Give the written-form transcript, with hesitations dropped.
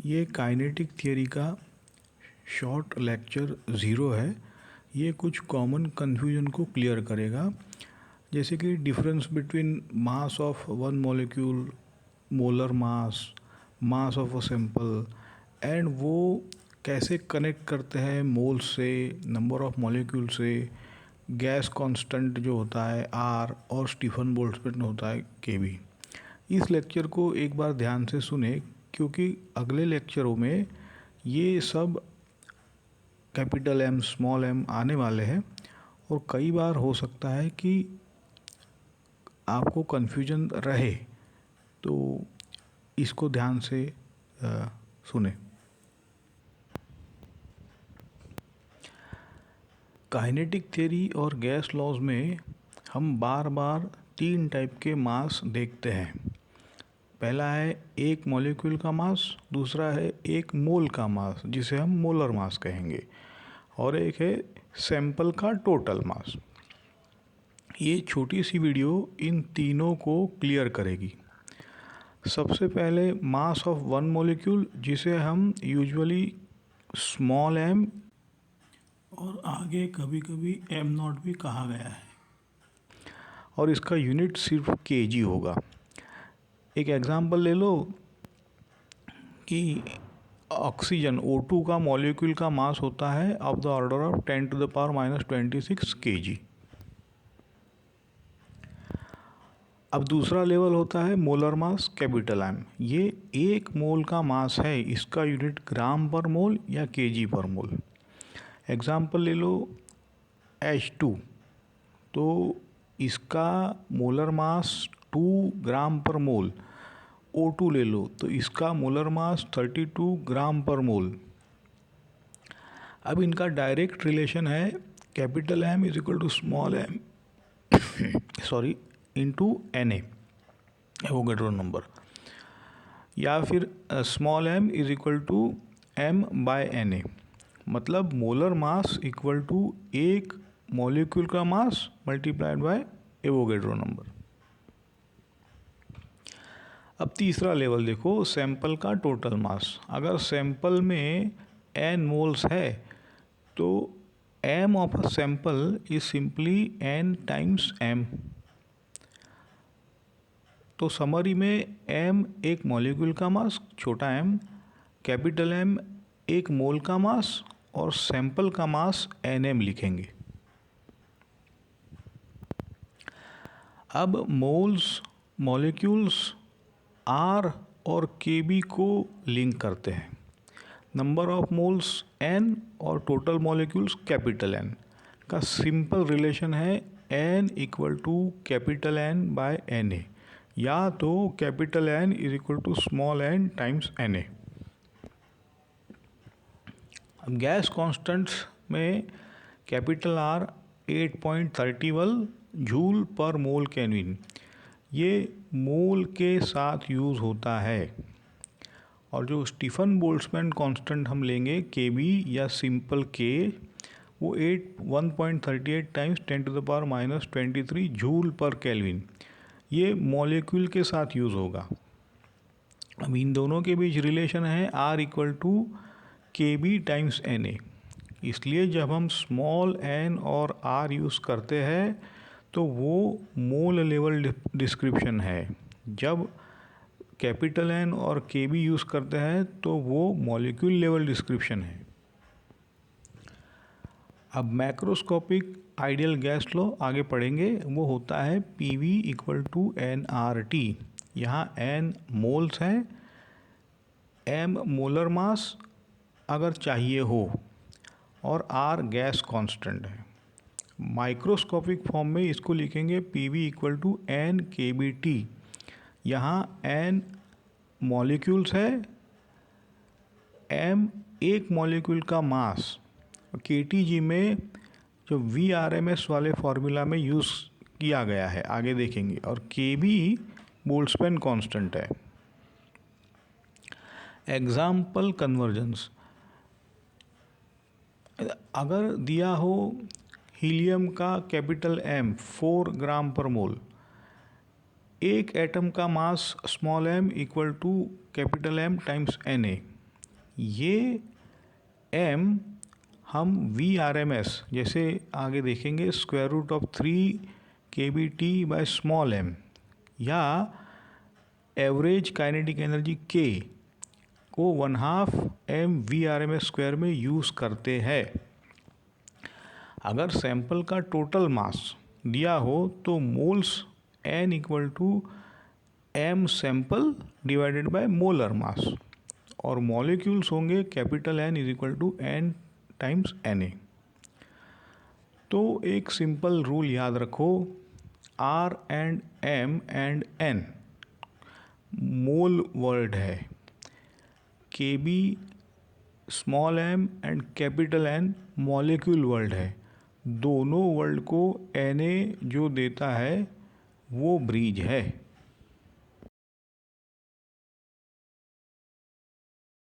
ये kinetic theory का short lecture 0 है। ये कुछ कॉमन कन्फ्यूजन को क्लियर करेगा, जैसे कि difference between mass of one molecule, molar mass, mass of a sample, and वो कैसे कनेक्ट करते हैं मोल से, नंबर ऑफ मॉलिक्यूल से, गैस कांस्टेंट जो होता है आर, और स्टीफन बोल्ट्जमैन होता है के बी। इस लेक्चर को एक बार ध्यान से सुने, क्योंकि अगले लेक्चरों में ये सब कैपिटल एम, स्मॉल एम आने वाले हैं और कई बार हो सकता है कि आपको कन्फ्यूजन रहे, तो इसको ध्यान से सुने। काइनेटिक थ्योरी और गैस लॉज में हम बार बार 3 टाइप के मास देखते हैं। पहला है एक मॉलिक्यूल का मास, दूसरा है एक मोल का मास जिसे हम मोलर मास कहेंगे, और एक है सैंपल का टोटल मास। ये छोटी सी वीडियो इन तीनों को क्लियर करेगी। सबसे पहले मास ऑफ वन मॉलिक्यूल, जिसे हम यूजुअली स्मॉल एम और आगे कभी कभी एम नॉट भी कहा गया है, और इसका यूनिट सिर्फ केजी होगा। एक एग्जांपल ले लो कि ऑक्सीजन O2 का मॉलिक्यूल का मास होता है of the order of 10⁻⁻26 kg। अब दूसरा लेवल होता है मोलर मास, कैपिटल एम। ये एक मोल का मास है, इसका यूनिट ग्राम पर मोल या केजी पर मोल। एग्जांपल ले लो H2, तो इसका मोलर मास 2 ग्राम पर मोल। O2 ले लो तो इसका मोलर मास 32 ग्राम पर मोल। अब इनका डायरेक्ट रिलेशन है capital M is equal to small M into Na, Avogadro number, या फिर small M is equal to M by Na। मतलब मोलर मास इक्वल टू एक मॉलिक्यूल का mass multiplied by Avogadro number. अब तीसरा level देखो, sample का total mass. अगर सैंपल में n मोल्स है तो m of a sample is simply n times m। तो समरी में m एक मॉलिक्यूल का मास, छोटा m, कैपिटल M एक मोल का मास, और सैंपल का मास nm लिखेंगे। अब मोल्स, मॉलिक्यूल्स, R और Kb को लिंक करते हैं। नंबर ऑफ मोल्स n और टोटल मॉलिक्यूल्स कैपिटल N का सिंपल रिलेशन है n equal to capital N by Na, या तो capital N is equal to small n times Na। अब गैस कॉन्स्टेंट्स में कैपिटल R 8.31 जूल पर mole kelvin, ये मोल के साथ यूज़ होता है। और जो स्टीफन बोल्ट्जमैन कांस्टेंट हम लेंगे Kb या सिंपल K, वो 1.38 टाइम्स 10⁻⁻23 जूल पर केल्विन, ये मॉलिक्यूल के साथ यूज़ होगा। अब इन दोनों के बीच रिलेशन है R equal to Kb times Na। इसलिए जब हम स्मॉल n और R यूज़ करते हैं तो वो मोल लेवल डिस्क्रिप्शन है। जब कैपिटल N और Kb यूज़ करते हैं तो वो मॉलिक्यूल लेवल डिस्क्रिप्शन है। अब मैक्रोस्कोपिक आइडियल गैस लॉ आगे पढ़ेंगे, वो होता है PV इक्वल टू nRT। यहाँ n मोल्स हैं, m मोलर मास अगर चाहिए हो, और R गैस कांस्टेंट है। माइक्रोस्कोपिक फॉर्म में इसको लिखेंगे PV इक्वल टू nKBT। यहाँ n मॉलिक्यूल्स है, m एक मॉलिक्यूल का मास, KTG में जो VRMS वाले फॉर्मूला में यूज़ किया गया है, आगे देखेंगे, और Kb बोल्ट्जमैन कांस्टेंट है। एग्जाम्पल कन्वर्जेंस, अगर दिया हो हीलियम का कैपिटल M 4 ग्राम पर मोल, एक एटम का mass small m equal to capital M times Na, ये m हम VRMS जैसे आगे देखेंगे square root of 3 kBt by small m या एवरेज काइनेटिक एनर्जी K को 1/2 mVRMS स्क्वायर में यूज़ करते हैं। अगर सैंपल का टोटल मास दिया हो तो moles n equal to m sample divided by molar mass और मॉलिक्यूल्स होंगे capital N is equal to n times Na। तो एक सिंपल रूल याद रखो, R and M and N mole word है, Kb small m and capital N molecule word है। दोनों word को Na जो देता है वो ब्रीज है।